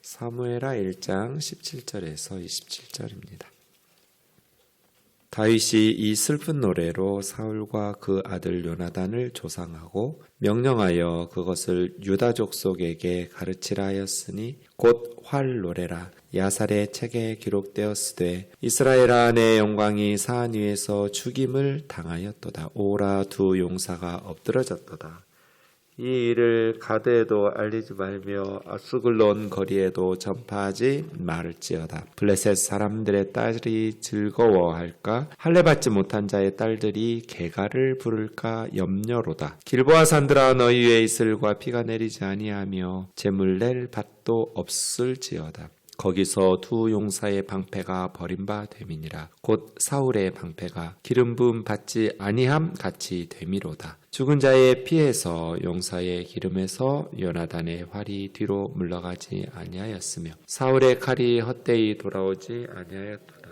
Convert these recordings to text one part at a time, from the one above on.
사무엘하 1장 17절에서 27절입니다. 다윗이 이 슬픈 노래로 사울과 그 아들 요나단을 조상하고 명령하여 그것을 유다 족속에게 가르치라 하였으니 곧 활 노래라. 야살의 책에 기록되었으되 이스라엘아 내 영광이 산 위에서 죽임을 당하였도다. 오라 두 용사가 엎드러졌도다. 이 일을 가드에도 알리지 말며 아스글론 거리에도 전파하지 말지어다. 블레셋 사람들의 딸이 즐거워할까? 할례 받지 못한 자의 딸들이 개가를 부를까 염려로다. 길보아 산들아 너희 위에 이슬과 비가 내리지 아니하며 재물 낼 밭도 없을지어다. 거기서 두 용사의 방패가 버림바 됨이니라. 곧 사울의 방패가 기름 부음 받지 아니함 같이 됨이로다. 죽은 자의 피에서 용사의 기름에서 요나단의 활이 뒤로 물러가지 아니하였으며 사울의 칼이 헛되이 돌아오지 아니하였도다.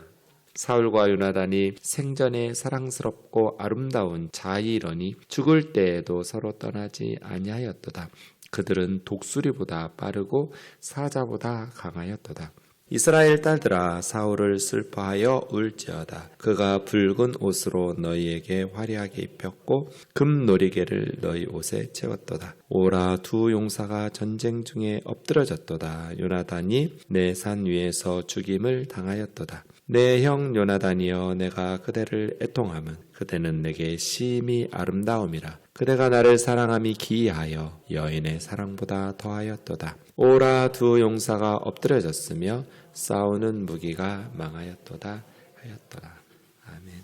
사울과 요나단이 생전에 사랑스럽고 아름다운 자이러니 죽을 때에도 서로 떠나지 아니하였도다. 그들은 독수리보다 빠르고 사자보다 강하였도다. 이스라엘 딸들아 사울을 슬퍼하여 울지어다. 그가 붉은 옷으로 너희에게 화려하게 입혔고 금놀이개를 너희 옷에 채웠도다. 오라 두 용사가 전쟁 중에 엎드러졌도다. 요나단이 내 산 위에서 죽임을 당하였도다. 내 형 요나단이여 내가 그대를 애통함은 그대는 내게 심히 아름다움이라. 그대가 나를 사랑함이 기이하여 여인의 사랑보다 더하였도다. 오라 두 용사가 엎드려졌으며 싸우는 무기가 망하였도다 하였더라. 아멘.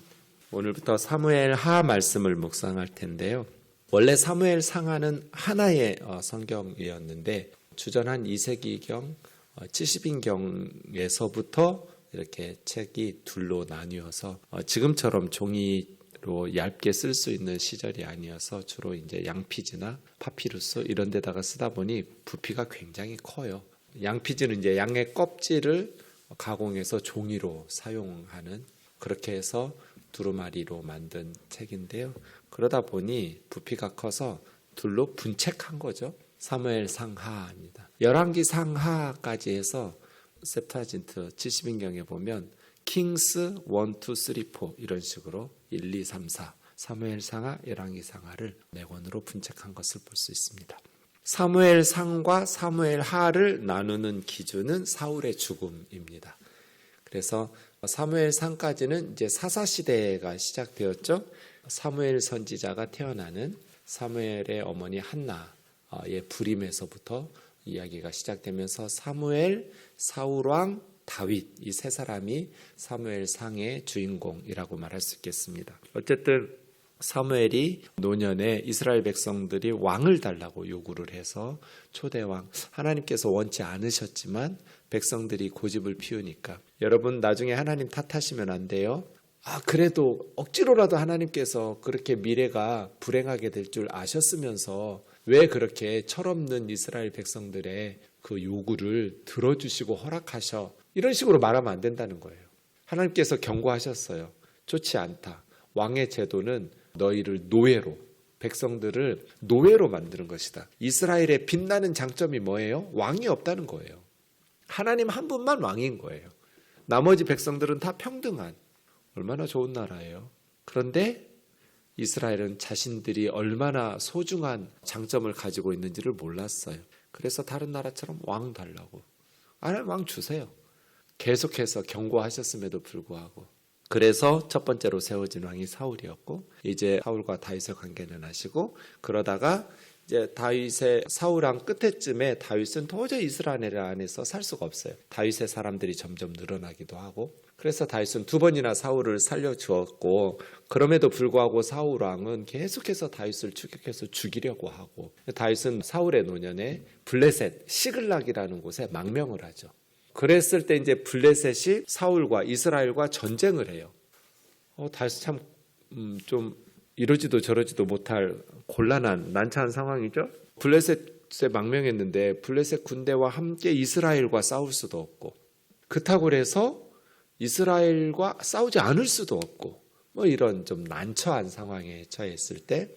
오늘부터 사무엘 하 말씀을 묵상할 텐데요. 원래 사무엘 상하는 하나의 성경이었는데 주전 한 2세기경 70인경에서부터 이렇게 책이 둘로 나뉘어서 지금처럼 종이로 얇게 쓸 수 있는 시절이 아니어서 주로 이제 양피지나 파피루스 이런 데다가 쓰다 보니 부피가 굉장히 커요. 양피지는 이제 양의 껍질을 가공해서 종이로 사용하는 그렇게 해서 두루마리로 만든 책인데요. 그러다 보니 부피가 커서 둘로 분책한 거죠. 사무엘 상하입니다. 열왕기 상하까지 해서 셉타진트 70인경에 보면 킹스 1, 2, 3, 4 이런 식으로 1, 2, 3, 4 사무엘 상하, 열왕기 상하를 4권으로 분책한 것을 볼 수 있습니다. 사무엘 상과 사무엘 하를 나누는 기준은 사울의 죽음입니다. 그래서 사무엘 상까지는 이제 사사시대가 시작되었죠. 사무엘 선지자가 태어나는 사무엘의 어머니 한나의 불임에서부터 이야기가 시작되면서 사무엘, 사울왕, 다윗 이 세 사람이 사무엘 상의 주인공이라고 말할 수 있겠습니다. 어쨌든 사무엘이 노년에 이스라엘 백성들이 왕을 달라고 요구를 해서 초대왕, 하나님께서 원치 않으셨지만 백성들이 고집을 피우니까 여러분 나중에 하나님 탓하시면 안 돼요. 그래도 억지로라도 하나님께서 그렇게 미래가 불행하게 될 줄 아셨으면서 왜 그렇게 철없는 이스라엘 백성들의 그 요구를 들어주시고 허락하셔 이런 식으로 말하면 안 된다는 거예요. 하나님께서 경고하셨어요. 좋지 않다. 왕의 제도는 너희를 노예로, 백성들을 노예로 만드는 것이다. 이스라엘의 빛나는 장점이 뭐예요? 왕이 없다는 거예요. 하나님 한 분만 왕인 거예요. 나머지 백성들은 다 평등한 얼마나 좋은 나라예요. 그런데 이스라엘은 자신들이 얼마나 소중한 장점을 가지고 있는지를 몰랐어요. 그래서 다른 나라처럼 왕 달라고. 왕 주세요. 계속해서 경고하셨음에도 불구하고. 그래서 첫 번째로 세워진 왕이 사울이었고 이제 사울과 다윗의 관계는 하시고 그러다가 이제 다윗의 사울왕 끝에쯤에 다윗은 도저히 이스라엘 안에서 살 수가 없어요. 다윗의 사람들이 점점 늘어나기도 하고 그래서 다윗은 2번이나 사울을 살려주었고 그럼에도 불구하고 사울왕은 계속해서 다윗을 추격해서 죽이려고 하고 다윗은 사울의 노년에 블레셋 시글락이라는 곳에 망명을 하죠. 그랬을 때 이제 블레셋이 사울과 이스라엘과 전쟁을 해요. 다윗 참 좀 이러지도 저러지도 못할 곤란한 난처한 상황이죠. 블레셋에 망명했는데 블레셋 군대와 함께 이스라엘과 싸울 수도 없고 그렇다고 해서 이스라엘과 싸우지 않을 수도 없고 이런 좀 난처한 상황에 처했을 때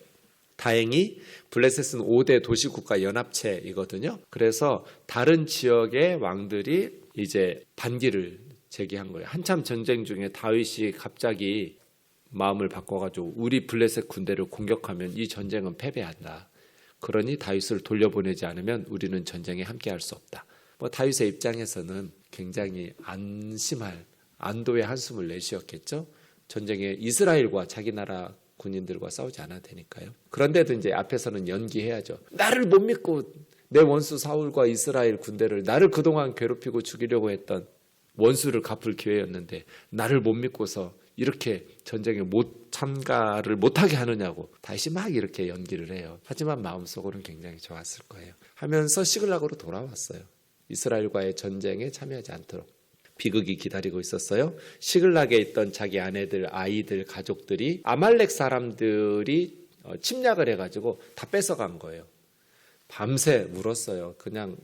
다행히 블레셋은 5대 도시국가 연합체이거든요. 그래서 다른 지역의 왕들이 이제 반기를 제기한 거예요. 한참 전쟁 중에 다윗이 갑자기 마음을 바꿔가지고 우리 블레셋 군대를 공격하면 이 전쟁은 패배한다. 그러니 다윗을 돌려보내지 않으면 우리는 전쟁에 함께할 수 없다. 다윗의 입장에서는 굉장히 안심할 안도의 한숨을 내쉬었겠죠. 전쟁에 이스라엘과 자기 나라 군인들과 싸우지 않아도 되니까요. 그런데도 이제 앞에서는 연기해야죠. 나를 못 믿고 내 원수 사울과 이스라엘 군대를 나를 그동안 괴롭히고 죽이려고 했던 원수를 갚을 기회였는데 나를 못 믿고서 이렇게 전쟁에 참가를 못하게 하느냐고 다시 막 이렇게 연기를 해요. 하지만 마음속으로는 굉장히 좋았을 거예요. 하면서 시글락으로 돌아왔어요. 이스라엘과의 전쟁에 참여하지 않도록. 비극이 기다리고 있었어요. 시글락에 있던 자기 아내들, 아이들, 가족들이 아말렉 사람들이 침략을 해가지고 다 뺏어간 거예요. 밤새 울었어요. 그냥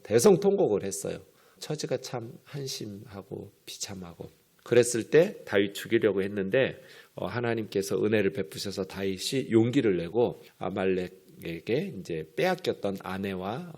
대성통곡을 했어요. 처지가 참 한심하고 비참하고. 그랬을 때 다윗 죽이려고 했는데 하나님께서 은혜를 베푸셔서 다윗이 용기를 내고 아말렉에게 이제 빼앗겼던 아내와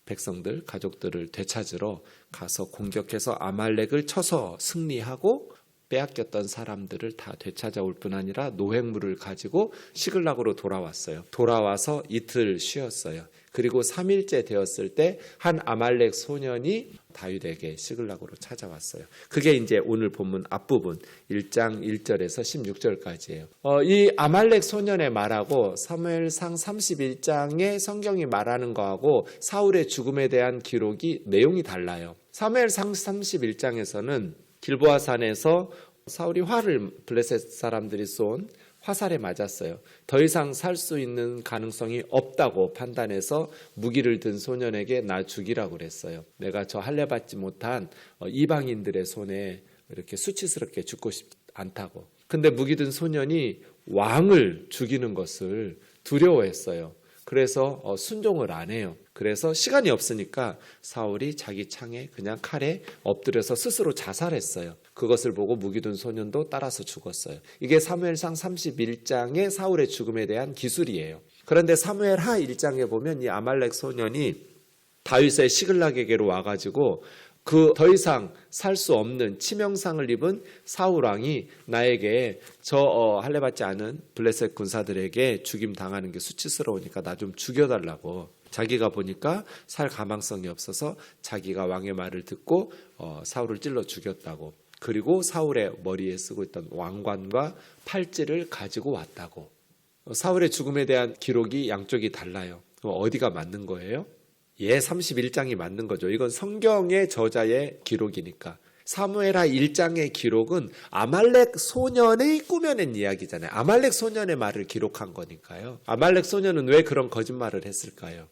백성들, 가족들을 되찾으러 가서 공격해서 아말렉을 쳐서 승리하고 빼앗겼던 사람들을 다 되찾아올 뿐 아니라 노획물을 가지고 시글락으로 돌아왔어요. 돌아와서 이틀 쉬었어요. 그리고 3일째 되었을 때 한 아말렉 소년이 다윗에게 시글락으로 찾아왔어요. 그게 이제 오늘 본문 앞부분 1장 1절에서 16절까지예요. 이 아말렉 소년의 말하고 사무엘상 31장에 성경이 말하는 거하고 사울의 죽음에 대한 기록이 내용이 달라요. 사무엘상 31장에서는 길보아산에서 사울이 활을 블레셋 사람들이 쏜 화살에 맞았어요. 더 이상 살 수 있는 가능성이 없다고 판단해서 무기를 든 소년에게 나 죽이라고 그랬어요. 내가 저 할례받지 못한 이방인들의 손에 이렇게 수치스럽게 죽고 싶지 않다고. 근데 무기 든 소년이 왕을 죽이는 것을 두려워했어요. 그래서 순종을 안 해요. 그래서 시간이 없으니까 사울이 자기 창에 그냥 칼에 엎드려서 스스로 자살했어요. 그것을 보고 무기든 소년도 따라서 죽었어요. 이게 사무엘상 31장의 사울의 죽음에 대한 기술이에요. 그런데 사무엘하 1장에 보면 이 아말렉 소년이 다윗의 시글락에게로 와가지고 그 더 이상 살 수 없는 치명상을 입은 사울 왕이 나에게 저 할례받지 않은 블레셋 군사들에게 죽임 당하는 게 수치스러우니까 나 좀 죽여달라고. 자기가 보니까 살 가망성이 없어서 자기가 왕의 말을 듣고 사울을 찔러 죽였다고. 그리고 사울의 머리에 쓰고 있던 왕관과 팔찌를 가지고 왔다고. 사울의 죽음에 대한 기록이 양쪽이 달라요. 어디가 맞는 거예요? 31장이 맞는 거죠. 이건 성경의 저자의 기록이니까. 사무엘하 1장의 기록은 아말렉 소년이 꾸며낸 이야기잖아요. 아말렉 소년의 말을 기록한 거니까요. 아말렉 소년은 왜 그런 거짓말을 했을까요?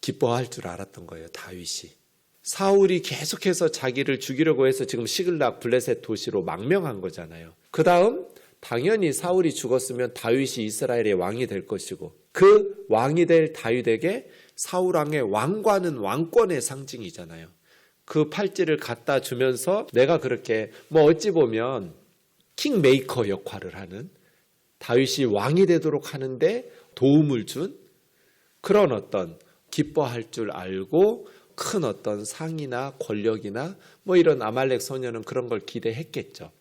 기뻐할 줄 알았던 거예요. 다윗이. 사울이 계속해서 자기를 죽이려고 해서 지금 시글락 블레셋 도시로 망명한 거잖아요. 그 다음 당연히 사울이 죽었으면 다윗이 이스라엘의 왕이 될 것이고 그 왕이 될 다윗에게 사울 왕의 왕관은 왕권의 상징이잖아요. 그 팔찌를 갖다 주면서 내가 그렇게 어찌 보면 킹메이커 역할을 하는 다윗이 왕이 되도록 하는데 도움을 준 그런 어떤 기뻐할 줄 알고 큰 어떤 상이나 권력이나 이런 아말렉 소년은 그런 걸 기대했겠죠.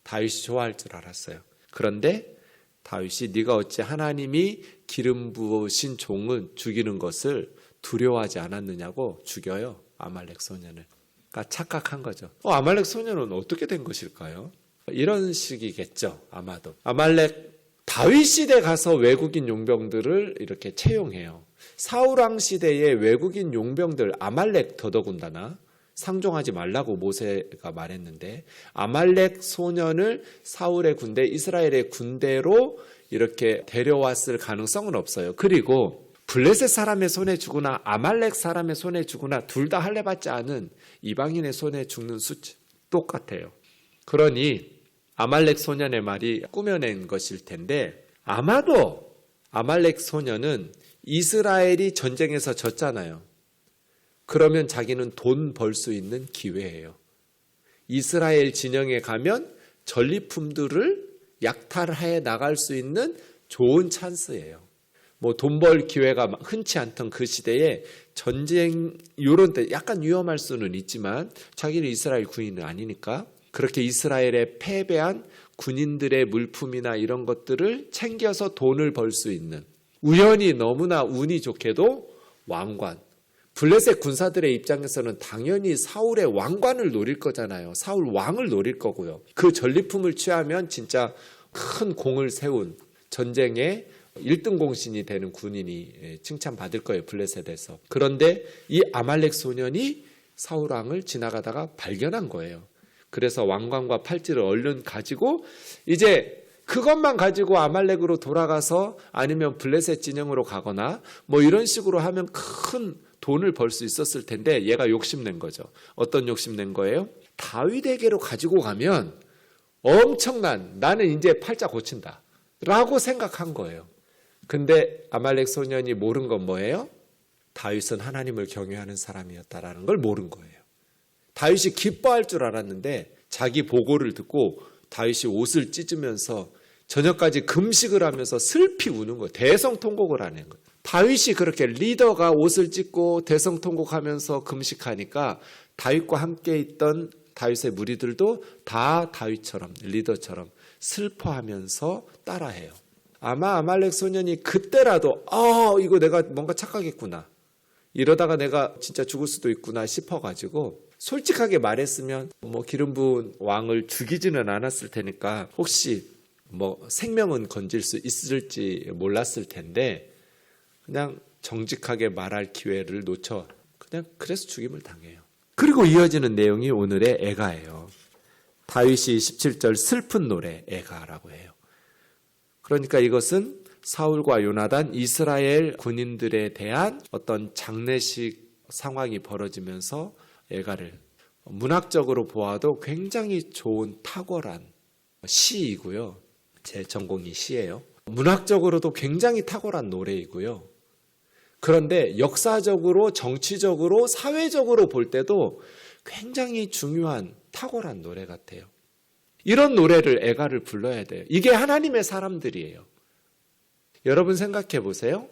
다윗이 좋아할 줄 알았어요. 그런데 다윗이 네가 어찌 하나님이 기름 부으신 종은 죽이는 것을 두려워하지 않았느냐고 죽여요. 아말렉 소년을. 그러니까 착각한 거죠. 아말렉 소년은 어떻게 된 것일까요? 이런 식이겠죠. 아마도. 아말렉 다윗 시대 가서 외국인 용병들을 이렇게 채용해요. 사울왕 시대의 외국인 용병들 아말렉 더더군다나 상종하지 말라고 모세가 말했는데 아말렉 소년을 사울의 군대, 이스라엘의 군대로 이렇게 데려왔을 가능성은 없어요. 그리고 블레셋 사람의 손에 죽으나 아말렉 사람의 손에 죽으나 둘 다 할례받지 않은 이방인의 손에 죽는 수치 똑같아요. 그러니 아말렉 소년의 말이 꾸며낸 것일 텐데 아마도 아말렉 소년은 이스라엘이 전쟁에서 졌잖아요. 그러면 자기는 돈 벌 수 있는 기회예요. 이스라엘 진영에 가면 전리품들을 약탈해 나갈 수 있는 좋은 찬스예요. 뭐 돈 벌 기회가 흔치 않던 그 시대에 전쟁 요런 때 약간 위험할 수는 있지만 자기는 이스라엘 군인은 아니니까 그렇게 이스라엘에 패배한 군인들의 물품이나 이런 것들을 챙겨서 돈을 벌 수 있는, 우연히 너무나 운이 좋게도 왕관. 블레셋 군사들의 입장에서는 당연히 사울의 왕관을 노릴 거잖아요. 사울 왕을 노릴 거고요. 그 전리품을 취하면 진짜 큰 공을 세운 전쟁의 1등 공신이 되는 군인이 칭찬받을 거예요. 블레셋에서. 그런데 이 아말렉 소년이 사울 왕을 지나가다가 발견한 거예요. 그래서 왕관과 팔찌를 얼른 가지고 이제 그것만 가지고 아말렉으로 돌아가서 아니면 블레셋 진영으로 가거나 뭐 이런 식으로 하면 큰 돈을 벌 수 있었을 텐데 얘가 욕심낸 거죠. 어떤 욕심낸 거예요? 다윗에게로 가지고 가면 엄청난, 나는 이제 팔자 고친다 라고 생각한 거예요. 근데 아말렉 소년이 모른 건 뭐예요? 다윗은 하나님을 경외하는 사람이었다라는 걸 모른 거예요. 다윗이 기뻐할 줄 알았는데 자기 보고를 듣고 다윗이 옷을 찢으면서 저녁까지 금식을 하면서 슬피 우는 거예요. 대성통곡을 하는 거예요. 다윗이 그렇게 리더가 옷을 찢고 대성통곡하면서 금식하니까 다윗과 함께 있던 다윗의 무리들도 다 다윗처럼, 리더처럼 슬퍼하면서 따라해요. 아마 아말렉 소년이 그때라도 이거 내가 뭔가 착각했구나, 이러다가 내가 진짜 죽을 수도 있구나 싶어가지고 솔직하게 말했으면 뭐 기름 부은 왕을 죽이지는 않았을 테니까 혹시 뭐 생명은 건질 수 있을지 몰랐을 텐데 그냥 정직하게 말할 기회를 놓쳐 그냥 그래서 죽임을 당해요. 그리고 이어지는 내용이 오늘의 애가예요. 다윗이 17절 슬픈 노래 애가라고 해요. 그러니까 이것은 사울과 요나단 이스라엘 군인들에 대한 어떤 장례식 상황이 벌어지면서 애가를, 문학적으로 보아도 굉장히 좋은 탁월한 시이고요. 제 전공이 시예요. 문학적으로도 굉장히 탁월한 노래이고요. 그런데 역사적으로, 정치적으로, 사회적으로 볼 때도 굉장히 중요한 탁월한 노래 같아요. 이런 노래를 애가를 불러야 돼요. 이게 하나님의 사람들이에요. 여러분 생각해 보세요.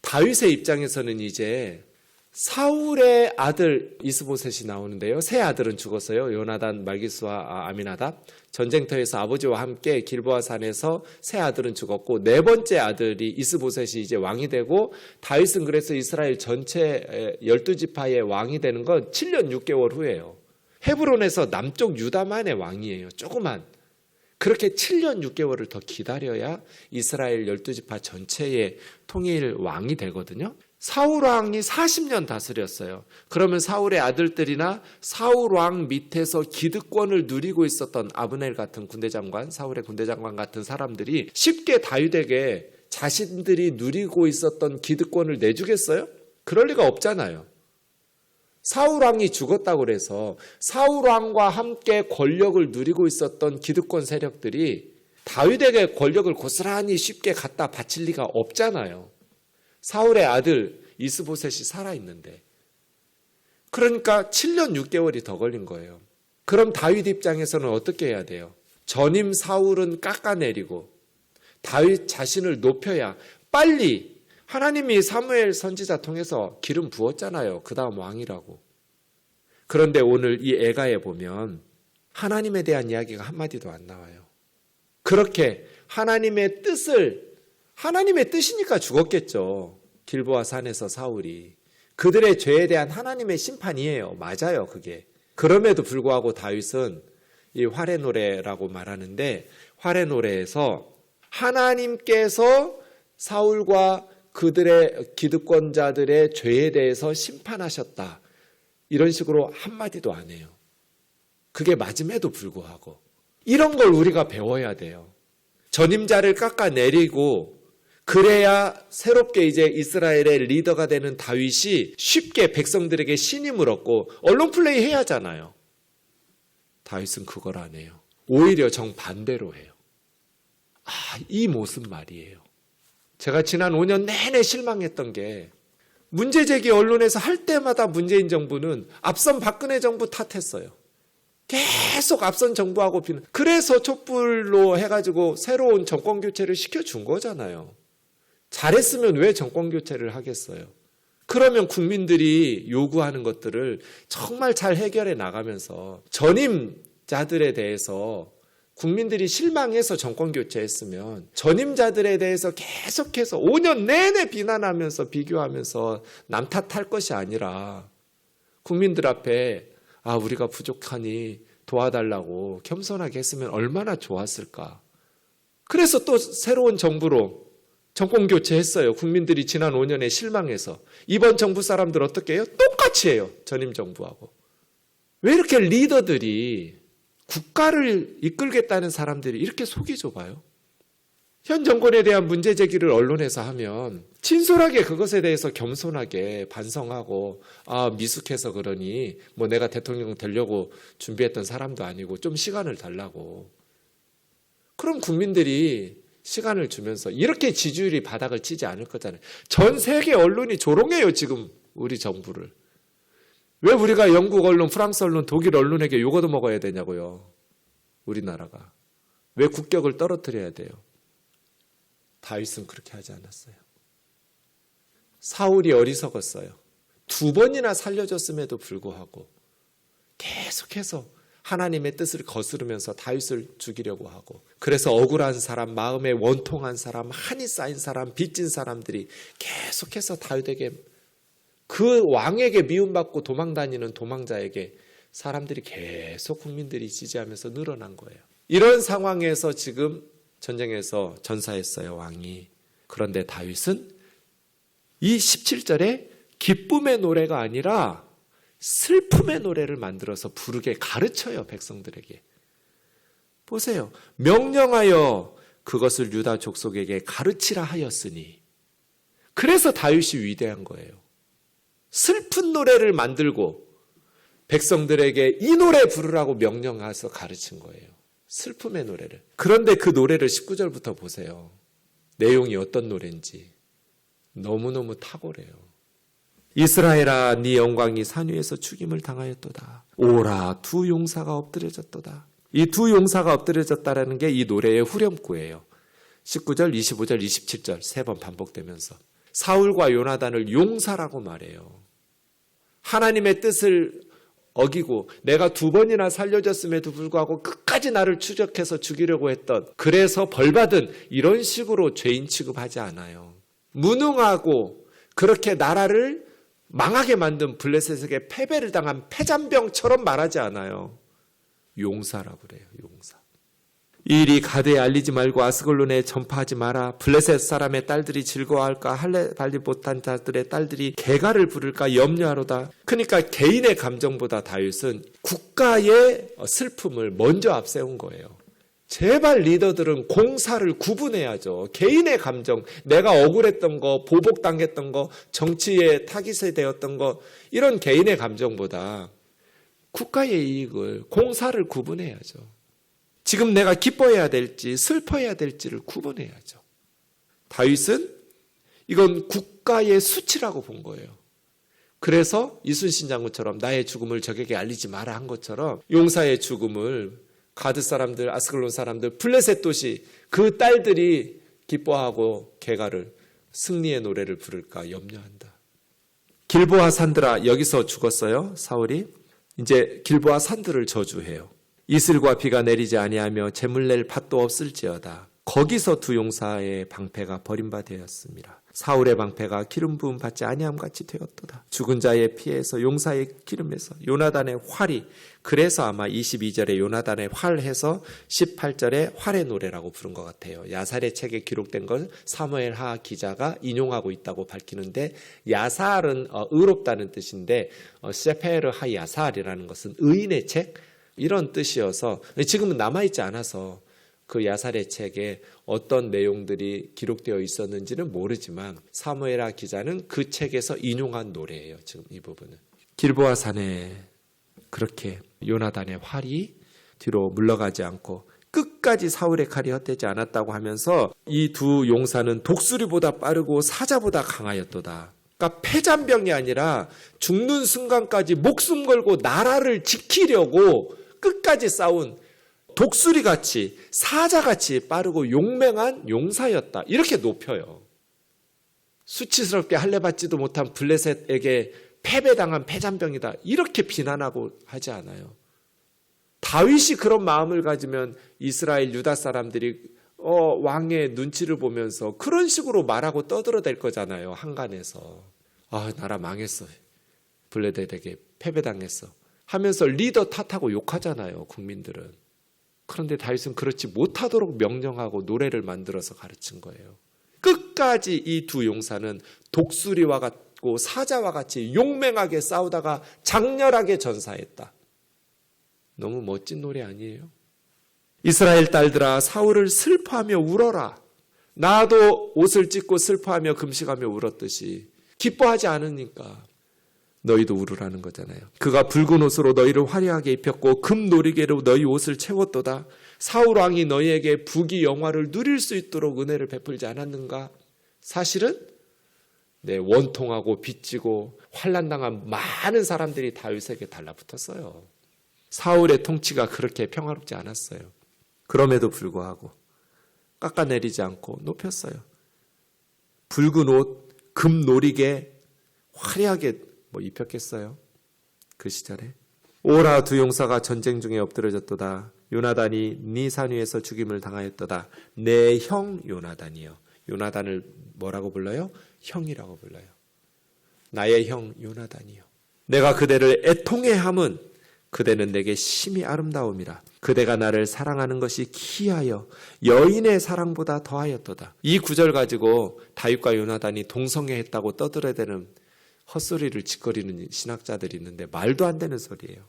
다윗의 입장에서는 이제 사울의 아들 이스보셋이 나오는데요. 세 아들은 죽었어요. 요나단, 말기스와 아미나답. 전쟁터에서 아버지와 함께 길보아 산에서 세 아들은 죽었고 네 번째 아들이 이스보셋이 이제 왕이 되고, 다윗은 그래서 이스라엘 전체 12지파의 왕이 되는 건 7년 6개월 후예요. 헤브론에서 남쪽 유다만의 왕이에요. 조그만. 그렇게 7년 6개월을 더 기다려야 이스라엘 12지파 전체의 통일 왕이 되거든요. 사울 왕이 40년 다스렸어요. 그러면 사울의 아들들이나 사울 왕 밑에서 기득권을 누리고 있었던 아브넬 같은 군대장관, 사울의 군대장관 같은 사람들이 쉽게 다윗에게 자신들이 누리고 있었던 기득권을 내주겠어요? 그럴 리가 없잖아요. 사울 왕이 죽었다고 해서 사울 왕과 함께 권력을 누리고 있었던 기득권 세력들이 다윗에게 권력을 고스란히 쉽게 갖다 바칠 리가 없잖아요. 사울의 아들 이스보셋이 살아있는데. 그러니까 7년 6개월이 더 걸린 거예요. 그럼 다윗 입장에서는 어떻게 해야 돼요? 전임 사울은 깎아내리고 다윗 자신을 높여야 빨리, 하나님이 사무엘 선지자 통해서 기름 부었잖아요. 그 다음 왕이라고. 그런데 오늘 이 애가에 보면 하나님에 대한 이야기가 한마디도 안 나와요. 그렇게 하나님의 뜻이니까 죽었겠죠. 길보아 산에서 사울이. 그들의 죄에 대한 하나님의 심판이에요. 맞아요, 그게. 그럼에도 불구하고 다윗은 이 활의 노래라고 말하는데, 활의 노래에서 하나님께서 사울과 그들의 기득권자들의 죄에 대해서 심판하셨다, 이런 식으로 한마디도 안 해요. 그게 맞음에도 불구하고. 이런 걸 우리가 배워야 돼요. 전임자를 깎아내리고 그래야 새롭게 이제 이스라엘의 리더가 되는 다윗이 쉽게 백성들에게 신임을 얻고 언론 플레이 해야 하잖아요. 다윗은 그걸 안 해요. 오히려 정반대로 해요. 이 모습 말이에요. 제가 지난 5년 내내 실망했던 게, 문제제기 언론에서 할 때마다 문재인 정부는 앞선 박근혜 정부 탓했어요. 계속 앞선 정부하고 비난. 그래서 촛불로 해가지고 새로운 정권 교체를 시켜준 거잖아요. 잘했으면 왜 정권 교체를 하겠어요? 그러면 국민들이 요구하는 것들을 정말 잘 해결해 나가면서 전임자들에 대해서 국민들이 실망해서 정권 교체했으면 전임자들에 대해서 계속해서 5년 내내 비난하면서 비교하면서 남 탓할 것이 아니라 국민들 앞에 우리가 부족하니 도와달라고 겸손하게 했으면 얼마나 좋았을까. 그래서 또 새로운 정부로 정권 교체했어요. 국민들이 지난 5년에 실망해서. 이번 정부 사람들 어떻게 해요? 똑같이 해요. 전임 정부하고. 왜 이렇게 리더들이 국가를 이끌겠다는 사람들이 이렇게 속이 좁아요? 현 정권에 대한 문제 제기를 언론에서 하면 진솔하게 그것에 대해서 겸손하게 반성하고 미숙해서 그러니 뭐 내가 대통령 되려고 준비했던 사람도 아니고 좀 시간을 달라고. 그럼 국민들이 시간을 주면서 이렇게 지지율이 바닥을 치지 않을 거잖아요. 전 세계 언론이 조롱해요, 지금 우리 정부를. 왜 우리가 영국 언론, 프랑스 언론, 독일 언론에게 욕 얻어먹어야 되냐고요. 우리나라가. 왜 국격을 떨어뜨려야 돼요? 다윗은 그렇게 하지 않았어요. 사울이 어리석었어요. 2번이나 살려줬음에도 불구하고 계속해서 하나님의 뜻을 거스르면서 다윗을 죽이려고 하고, 그래서 억울한 사람, 마음에 원통한 사람, 한이 쌓인 사람, 빚진 사람들이 계속해서 다윗에게, 그 왕에게 미움받고 도망다니는 도망자에게 사람들이 계속 국민들이 지지하면서 늘어난 거예요. 이런 상황에서 지금 전쟁에서 전사했어요, 왕이. 그런데 다윗은 이 17절에 기쁨의 노래가 아니라 슬픔의 노래를 만들어서 부르게 가르쳐요, 백성들에게. 보세요. 명령하여 그것을 유다 족속에게 가르치라 하였으니. 그래서 다윗이 위대한 거예요. 슬픈 노래를 만들고 백성들에게 이 노래 부르라고 명령해서 가르친 거예요. 슬픔의 노래를. 그런데 그 노래를 19절부터 보세요. 내용이 어떤 노래인지 너무너무 탁월해요. 이스라엘아, 네 영광이 산 위에서 죽임을 당하였도다. 오라, 두 용사가 엎드려졌도다. 이 두 용사가 엎드려졌다라는 게 이 노래의 후렴구예요. 19절, 25절, 27절 세 번 반복되면서 사울과 요나단을 용사라고 말해요. 하나님의 뜻을 어기고 내가 2번이나 살려줬음에도 불구하고 끝까지 나를 추적해서 죽이려고 했던, 그래서 벌받은, 이런 식으로 죄인 취급하지 않아요. 무능하고 그렇게 나라를 망하게 만든 블레셋에게 패배를 당한 패잔병처럼 말하지 않아요. 용사라고 그래요. 용사. 이 일이 가드에 알리지 말고 아스글론에 전파하지 마라. 블레셋 사람의 딸들이 즐거워할까? 할례 발리 못한 자들의 딸들이 개가를 부를까 염려하로다. 그러니까 개인의 감정보다 다윗은 국가의 슬픔을 먼저 앞세운 거예요. 제발 리더들은 공사를 구분해야죠. 개인의 감정, 내가 억울했던 거, 보복당했던 거, 정치에 타깃이 되었던 거, 이런 개인의 감정보다 국가의 이익을, 공사를 구분해야죠. 지금 내가 기뻐해야 될지 슬퍼해야 될지를 구분해야죠. 다윗은 이건 국가의 수치라고 본 거예요. 그래서 이순신 장군처럼 나의 죽음을 적에게 알리지 마라 한 것처럼 용사의 죽음을 가드 사람들, 아스글론 사람들, 블레셋 도시 그 딸들이 기뻐하고 개가를, 승리의 노래를 부를까 염려한다. 길보아 산들아, 여기서 죽었어요, 사울이. 이제 길보아 산들을 저주해요. 이슬과 비가 내리지 아니하며 재물 낼 밭도 없을지어다. 거기서 두 용사의 방패가 버림받았습니다. 사울의 방패가 기름 부음 받지 아니함 같이 되었도다. 죽은 자의 피에서 용사의 기름에서 요나단의 활이, 그래서 아마 22절에 요나단의 활 해서 18절에 활의 노래라고 부른 것 같아요. 야살의 책에 기록된 걸 사무엘 하 기자가 인용하고 있다고 밝히는데, 야살은 의롭다는 뜻인데 세페르 하 야살이라는 것은 의인의 책, 이런 뜻이어서 지금은 남아있지 않아서 그 야살의 책에 어떤 내용들이 기록되어 있었는지는 모르지만 사무엘하 기자는 그 책에서 인용한 노래예요. 지금 이 부분은. 길보아 산에 그렇게 요나단의 활이 뒤로 물러가지 않고 끝까지 사울의 칼이 헛되지 않았다고 하면서 이 두 용사는 독수리보다 빠르고 사자보다 강하였도다. 그러니까 패잔병이 아니라 죽는 순간까지 목숨 걸고 나라를 지키려고 끝까지 싸운 독수리같이 사자같이 빠르고 용맹한 용사였다. 이렇게 높여요. 수치스럽게 할례받지도 못한 블레셋에게 패배당한 패잔병이다. 이렇게 비난하고 하지 않아요. 다윗이 그런 마음을 가지면 이스라엘 유다 사람들이 왕의 눈치를 보면서 그런 식으로 말하고 떠들어댈 거잖아요. 한간에서. 나라 망했어. 블레셋에게 패배당했어. 하면서 리더 탓하고 욕하잖아요. 국민들은. 그런데 다윗은 그렇지 못하도록 명령하고 노래를 만들어서 가르친 거예요. 끝까지 이 두 용사는 독수리와 같고 사자와 같이 용맹하게 싸우다가 장렬하게 전사했다. 너무 멋진 노래 아니에요? 이스라엘 딸들아 사울을 슬퍼하며 울어라. 나도 옷을 찢고 슬퍼하며 금식하며 울었듯이 기뻐하지 않으니까 너희도 울으라는 거잖아요. 그가 붉은 옷으로 너희를 화려하게 입혔고 금 놀이개로 너희 옷을 채웠도다. 사울 왕이 너희에게 부귀 영화를 누릴 수 있도록 은혜를 베풀지 않았는가? 사실은 원통하고 빚지고 환난당한 많은 사람들이 다윗에게 달라붙었어요. 사울의 통치가 그렇게 평화롭지 않았어요. 그럼에도 불구하고 깎아내리지 않고 높였어요. 붉은 옷, 금 놀이개 화려하게 입혔겠어요? 그 시절에. 오라 두 용사가 전쟁 중에 엎드러졌도다. 요나단이 네 산 위에서 죽임을 당하였도다. 내 형 요나단이요. 요나단을 뭐라고 불러요? 형이라고 불러요. 나의 형 요나단이요. 내가 그대를 애통해함은 그대는 내게 심히 아름다움이라. 그대가 나를 사랑하는 것이 기하여 여인의 사랑보다 더하였도다. 이 구절 가지고 다윗과 요나단이 동성애했다고 떠들어대는 헛소리를 짓거리는 신학자들이 있는데 말도 안 되는 소리예요.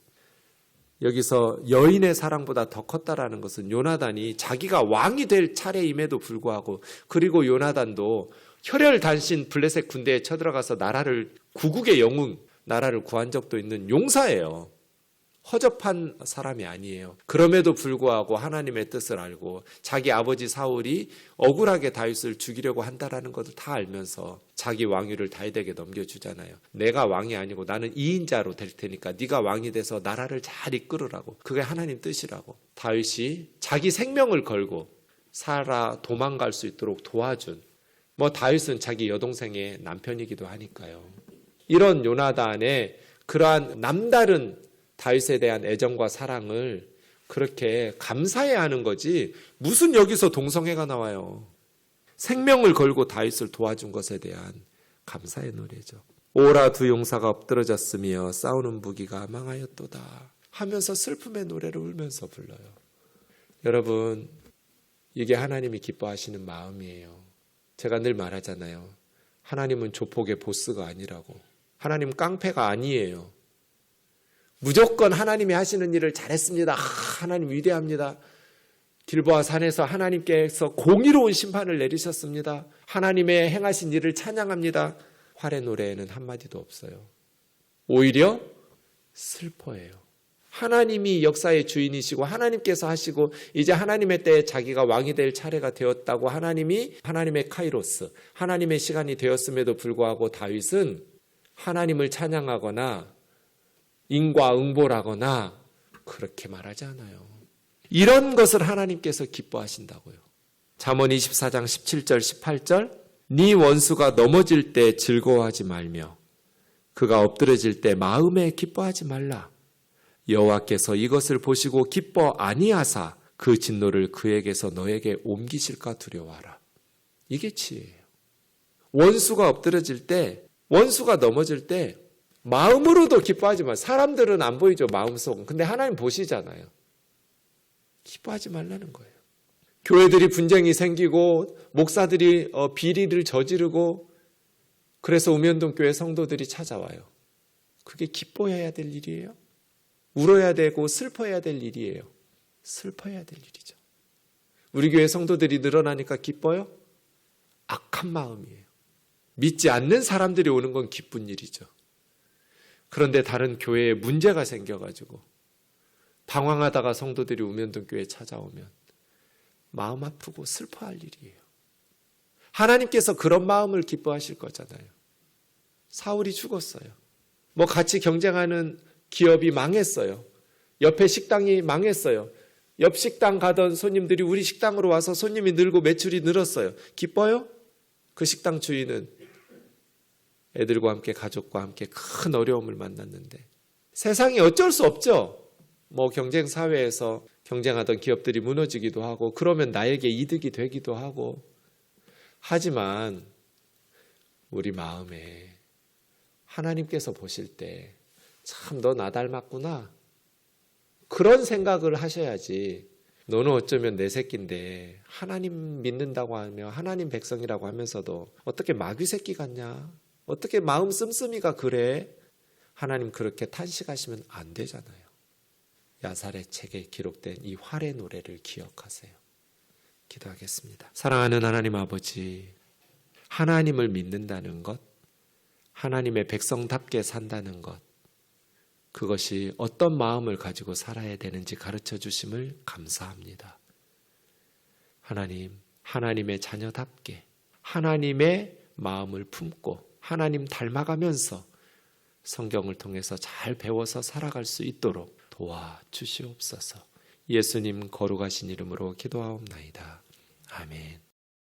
여기서 여인의 사랑보다 더 컸다라는 것은 요나단이 자기가 왕이 될 차례임에도 불구하고, 그리고 요나단도 혈혈단신 블레셋 군대에 쳐들어가서 나라를 구국의 영웅, 나라를 구한 적도 있는 용사예요. 허접한 사람이 아니에요. 그럼에도 불구하고 하나님의 뜻을 알고 자기 아버지 사울이 억울하게 다윗을 죽이려고 한다라는 것을 다 알면서 자기 왕위를 다윗에게 넘겨주잖아요. 내가 왕이 아니고 나는 2인자로 될 테니까 네가 왕이 돼서 나라를 잘 이끌으라고. 그게 하나님 뜻이라고. 다윗이 자기 생명을 걸고 살아 도망갈 수 있도록 도와준, 다윗은 자기 여동생의 남편이기도 하니까요. 이런 요나단의 그러한 남다른 다윗에 대한 애정과 사랑을 그렇게 감사해야 하는 거지, 무슨 여기서 동성애가 나와요. 생명을 걸고 다윗을 도와준 것에 대한 감사의 노래죠. 오라 두 용사가 엎드러졌으며 싸우는 무기가 망하였도다 하면서 슬픔의 노래를 울면서 불러요. 여러분, 이게 하나님이 기뻐하시는 마음이에요. 제가 늘 말하잖아요. 하나님은 조폭의 보스가 아니라고. 하나님 깡패가 아니에요. 무조건 하나님이 하시는 일을 잘했습니다. 하나님 위대합니다. 길보아 산에서 하나님께서 공의로운 심판을 내리셨습니다. 하나님의 행하신 일을 찬양합니다. 활의 노래에는 한마디도 없어요. 오히려 슬퍼해요. 하나님이 역사의 주인이시고 하나님께서 하시고 이제 하나님의 때에 자기가 왕이 될 차례가 되었다고 하나님의 카이로스, 하나님의 시간이 되었음에도 불구하고 다윗은 하나님을 찬양하거나 인과응보라거나 그렇게 말하지 않아요. 이런 것을 하나님께서 기뻐하신다고요. 잠언 24장 17절 18절 네 원수가 넘어질 때 즐거워하지 말며 그가 엎드러질 때 마음에 기뻐하지 말라. 여호와께서 이것을 보시고 기뻐 아니하사 그 진노를 그에게서 너에게 옮기실까 두려워하라. 이게 지혜예요. 원수가 엎드러질 때, 원수가 넘어질 때 마음으로도 기뻐하지 마. 사람들은 안 보이죠, 마음속은. 근데 하나님 보시잖아요. 기뻐하지 말라는 거예요. 교회들이 분쟁이 생기고 목사들이 비리를 저지르고 그래서 우면동교회 성도들이 찾아와요. 그게 기뻐해야 될 일이에요? 울어야 되고 슬퍼해야 될 일이에요? 슬퍼해야 될 일이죠. 우리 교회 성도들이 늘어나니까 기뻐요? 악한 마음이에요. 믿지 않는 사람들이 오는 건 기쁜 일이죠. 그런데 다른 교회에 문제가 생겨가지고 방황하다가 성도들이 우면동교회에 찾아오면 마음 아프고 슬퍼할 일이에요. 하나님께서 그런 마음을 기뻐하실 거잖아요. 사울이 죽었어요. 같이 경쟁하는 기업이 망했어요. 옆에 식당이 망했어요. 옆 식당 가던 손님들이 우리 식당으로 와서 손님이 늘고 매출이 늘었어요. 기뻐요? 그 식당 주인은 애들과 함께 가족과 함께 큰 어려움을 만났는데 세상이 어쩔 수 없죠. 뭐 경쟁 사회에서 경쟁하던 기업들이 무너지기도 하고 그러면 나에게 이득이 되기도 하고 하지만 우리 마음에 하나님께서 보실 때 참 너 나 닮았구나 그런 생각을 하셔야지. 너는 어쩌면 내 새끼인데 하나님 믿는다고 하며 하나님 백성이라고 하면서도 어떻게 마귀 새끼 같냐? 어떻게 마음 씀씀이가 그래? 하나님 그렇게 탄식하시면 안 되잖아요. 야살의 책에 기록된 이 활의 노래를 기억하세요. 기도하겠습니다. 사랑하는 하나님 아버지, 하나님을 믿는다는 것, 하나님의 백성답게 산다는 것, 그것이 어떤 마음을 가지고 살아야 되는지 가르쳐 주심을 감사합니다. 하나님, 하나님의 자녀답게 하나님의 마음을 품고 하나님 닮아가면서 성경을 통해서 잘 배워서 살아갈 수 있도록 도와주시옵소서. 예수님 거룩하신 이름으로 기도하옵나이다. 아멘.